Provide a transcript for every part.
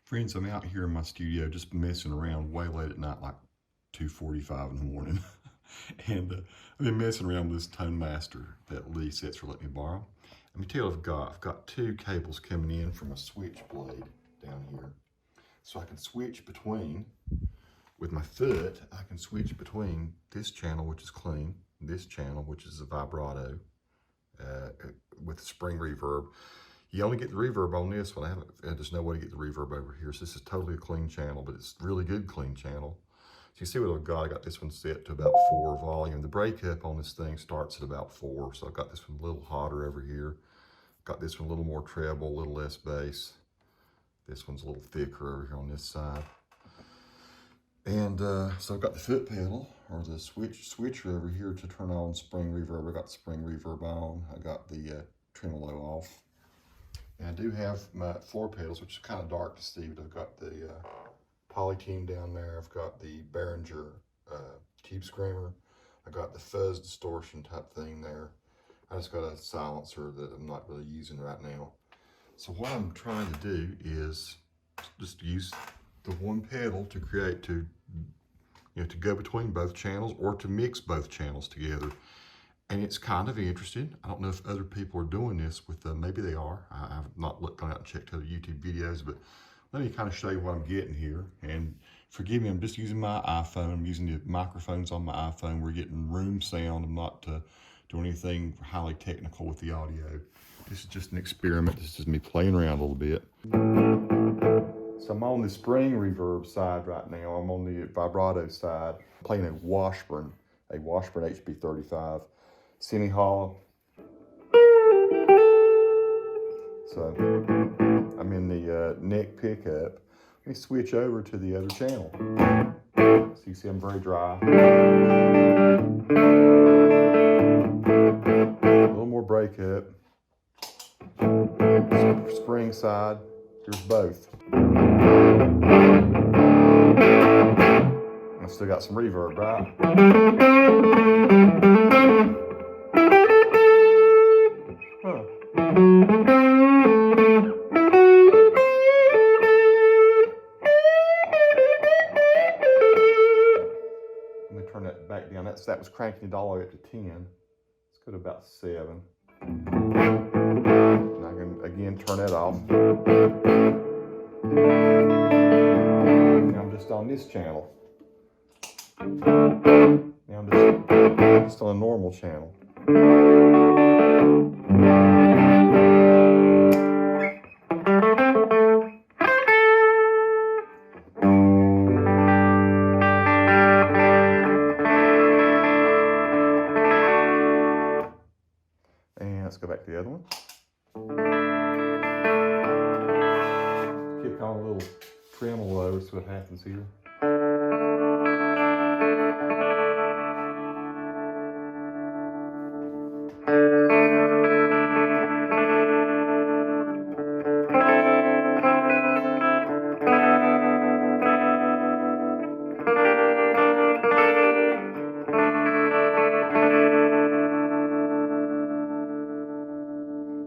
Friends, I'm out here in my studio just messing around way late at night, like 2:45 in the morning. and I've been messing around with this Tone Master that Lee Sets for let me borrow. Let me tell you what I've got. I've got two cables coming in from a Switchblade down here. So I can switch between, with my foot, I can switch between this channel, which is clean, this channel, which is a vibrato, with spring reverb. You only get the reverb on this one. There's no way to get the reverb over here. So this is totally a clean channel, but it's really good clean channel. So you see what I've got. I got this one set to about 4 volume. The breakup on this thing starts at about 4. So I've got this one a little hotter over here. Got this one a little more treble, a little less bass. This one's a little thicker over here on this side. And so I've got the foot pedal, or the switcher over here to turn on spring reverb. I got the spring reverb on. I got the tremolo off. And I do have my floor pedals, which is kind of dark to see, but I've got the Polyteam down there. I've got the Behringer Tube Screamer. I got the fuzz distortion type thing there. I just got a silencer that I'm not really using right now. So what I'm trying to do is just use the one pedal to create, to go between both channels or to mix both channels together. And it's kind of interesting. I don't know if other people are doing this with maybe they are. I've not gone out and checked other YouTube videos, but let me kind of show you what I'm getting here. And forgive me, I'm just using my iPhone. I'm using the microphones on my iPhone. We're getting room sound. I'm not doing anything highly technical with the audio. This is just an experiment. This is me playing around a little bit. So I'm on the spring reverb side right now. I'm on the vibrato side. I'm playing a Washburn HB35. Semi-hollow. So I'm in the neck pickup. Let me switch over to the other channel. So you see I'm very dry. A little more breakup. Spring side. Here's both. I still got some reverb, right? Let me turn that back down. That was cranking it all the way up to 10. Let's go to about 7. And I can again turn that off. Now I'm just on this channel. Now I'm just on a normal channel. And let's go back to the other one. Kick on a little tremolo, see what happens here.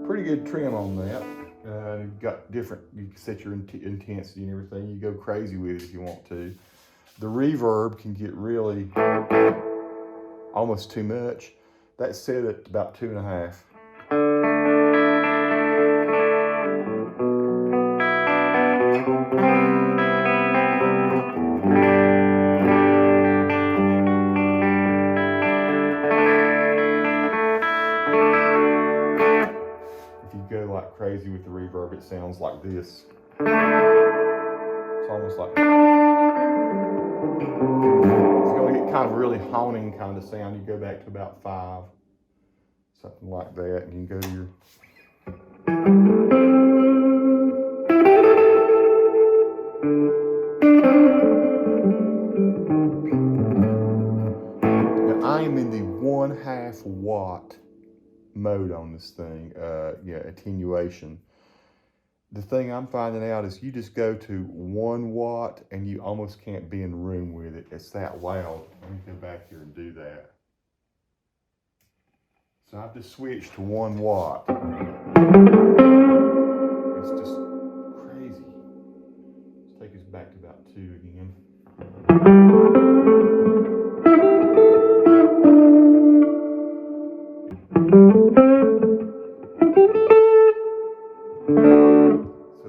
Pretty good trim on that. You've got different, you can set your intensity and everything. You go crazy with it if you want to. The reverb can get really almost too much. That's set at about 2.5. Go like crazy with the reverb, it sounds like this. It's almost like, if you're going to get kind of really honing kind of sound, you go back to about 5, something like that, and you can go to your now I am in the 1/2 watt mode on this thing, attenuation. The thing I'm finding out is you just go to 1 watt and you almost can't be in the room with it. It's that loud. Let me go back here and do that. So I've just switched to 1 watt. It's just crazy.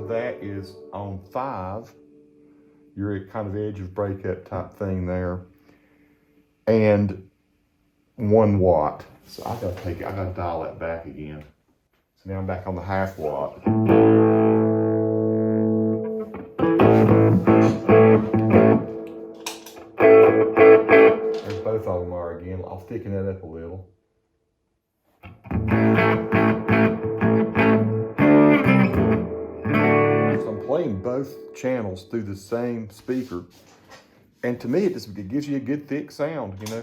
that is on 5. You're at kind of edge of breakup type thing there. And 1 watt. So I gotta dial that back again. So now I'm back on the 1/2 watt. There's both of them are again. I'll thicken that up a little. So I'm playing both channels through the same speaker. And to me, it gives you a good thick sound, you know.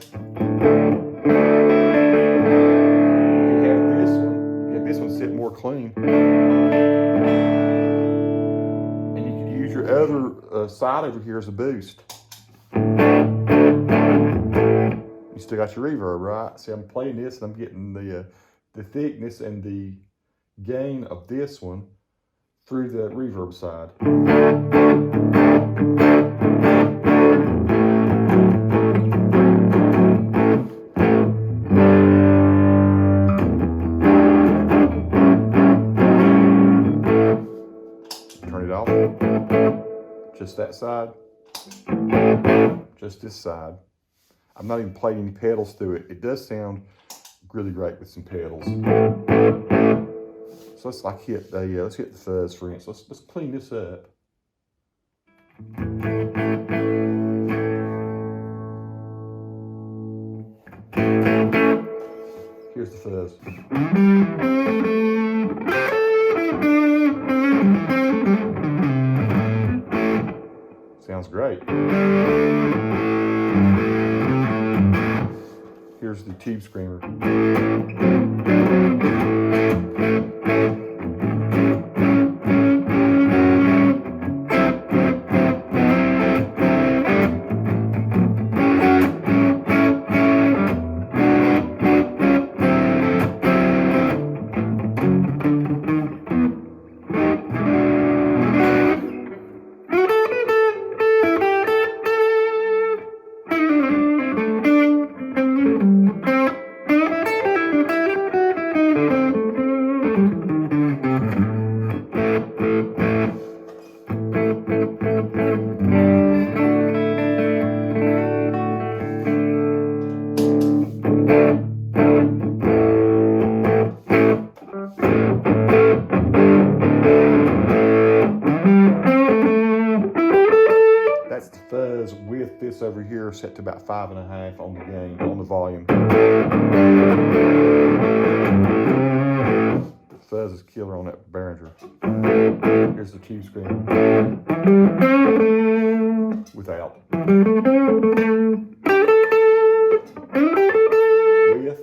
You have this one sit more clean. And you can use your other side over here as a boost. You still got your reverb, right? See, I'm playing this and I'm getting the thickness and the gain of this one through the reverb side. Turn it off. Just that side. Just this side. I'm not even playing any pedals through it. It does sound really great with some pedals. So let's like hit let's hit the fuzz for instance. Let's clean this up. Here's the fuzz. Sounds great. Here's the tube screamer. With this over here set to about 5.5 on the gain, on the volume. The fuzz is killer on that Behringer. Here's the tube screen. Without. With.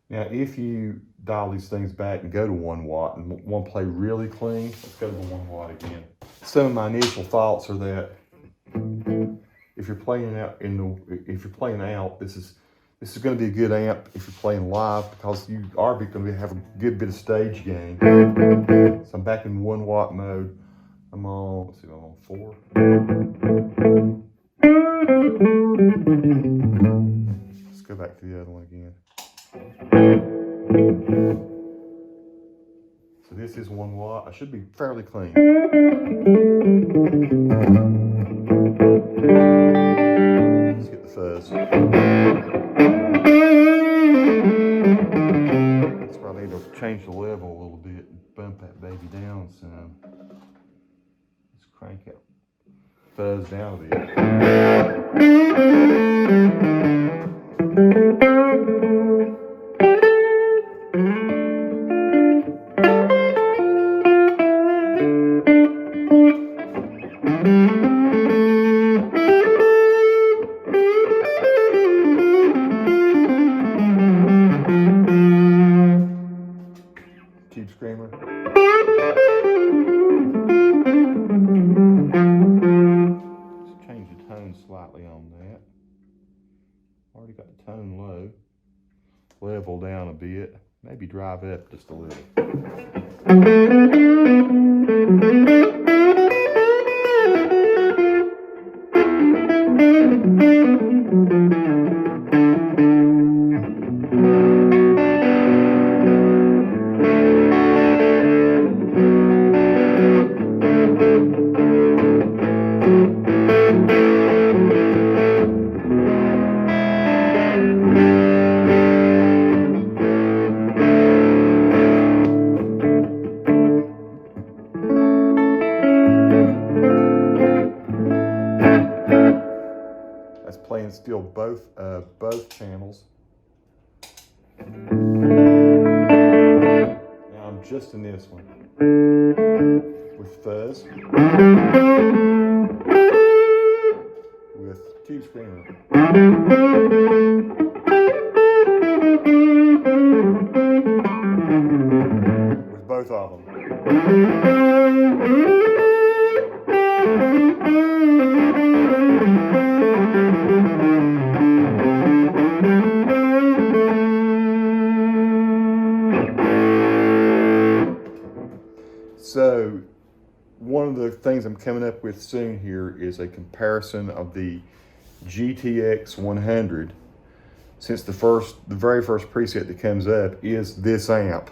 Now, if you dial these things back and go to 1 watt and want to play really clean, let's go to the 1 watt again. Some of my initial thoughts are that if you're playing out this is going to be a good amp if you're playing live because you are going to have a good bit of stage gain. So I'm back in 1 watt mode. I'm on, let's see, I'm on 4. Let's go back to the other one again. So this is 1 watt. I should be fairly clean. Let's get the fuzz. That's why I need to change the level a little bit and bump that baby down some. Let's crank it. Fuzz down a bit. Already got the tone low. Level down a bit. Maybe drive up just a little. That's playing still both channels. Now I'm just in this one with fuzz, with tube screamer. With both of them. So one of the things I'm coming up with soon here is a comparison of the GTX 100, since the very first preset that comes up is this amp.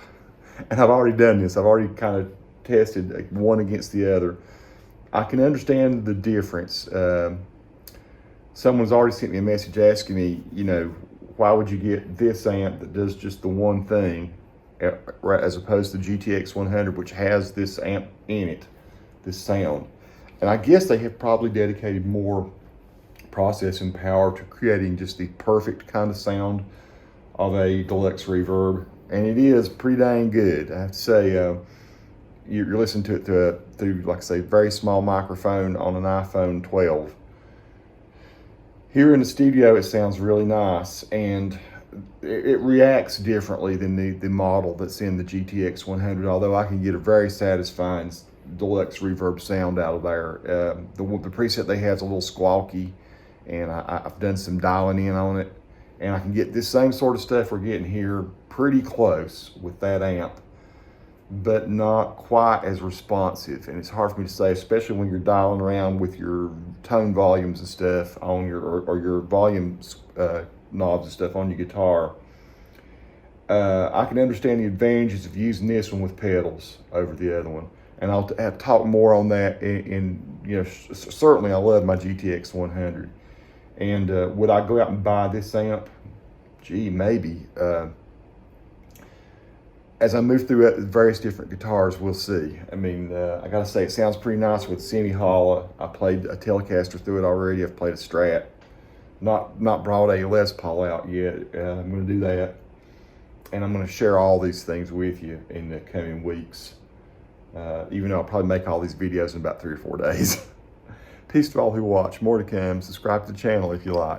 And I've already done this. I've already kind of tested one against the other. I can understand the difference. Someone's already sent me a message asking me, you know, why would you get this amp that does just the one thing, as opposed to the GTX 100, which has this amp in it, this sound. And I guess they have probably dedicated more processing power to creating just the perfect kind of sound of a Deluxe Reverb. And it is pretty dang good. I have to say, you're listening to it through, like I say, very small microphone on an iPhone 12. Here in the studio, it sounds really nice, and it reacts differently than the model that's in the GTX 100, although I can get a very satisfying Deluxe Reverb sound out of there. The preset they have is a little squawky, and I've done some dialing in on it, and I can get this same sort of stuff we're getting here pretty close with that amp, but not quite as responsive. And it's hard for me to say, especially when you're dialing around with your tone volumes and stuff on your volume knobs and stuff on your guitar. I can understand the advantages of using this one with pedals over the other one, and I'll talk more on that in you know, certainly I love my GTX 100. And would I go out and buy this amp? Gee, maybe. As I move through various different guitars, we'll see. I mean, I gotta say, it sounds pretty nice with semi-hollow. I played a Telecaster through it already. I've played a Strat. Not brought a Les Paul out yet. I'm gonna do that. And I'm gonna share all these things with you in the coming weeks. Even though I'll probably make all these videos in about 3 or 4 days. Peace to all who watch. More to come. Subscribe to the channel if you like.